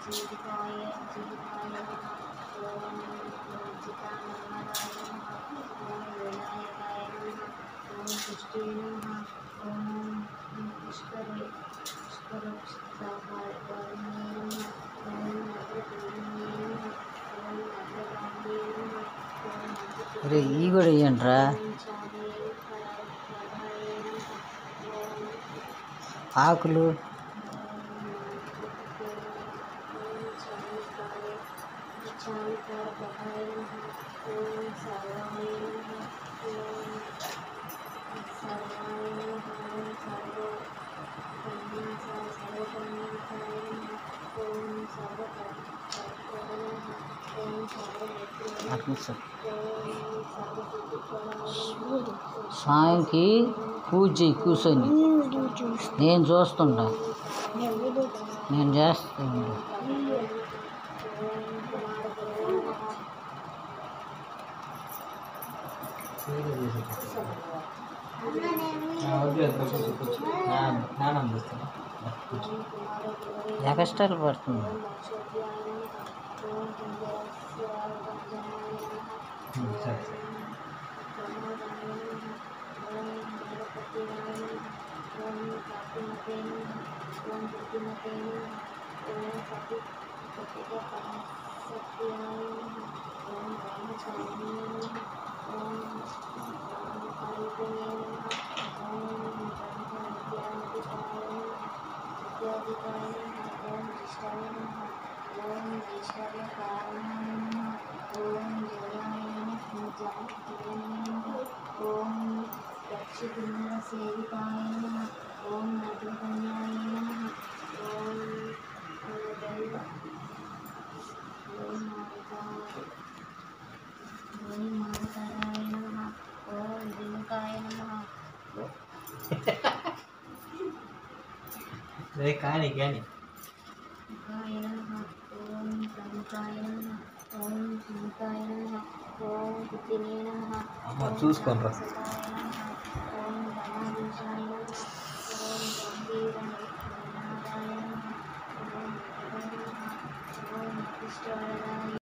జీవితాయ నమః ఓం చిదానందనాయ నమః ఓం వినాయకాయ నమః ఓం పుష్టే నమః ఓం పుష్కరోక్షితాయ నమః ఓం నగ్రపూర్ణే నమః ఓం నగ్రగాంగే నమః ఓం అరే ఈ కూడా ఇయ్యండిరా ఆకులు స్వామికి పూజ చేయి కూర్చొని నేను చూస్తుంటా నేను చేస్తాను ఎక్స్ట్రా పడుతుంది ఓం లక్ష్మీనారాయణ సేవితాయ నమః ఓం నగ్నకన్యాయ నమః ఓం మానకాయ నమః ఓం దినకాయ నమః కానీ కాయ నమః ఓం ప్రముఖాయ నమః ఓం సింకాయ నమః ఓం కుతినే నమః చూసుకోండి.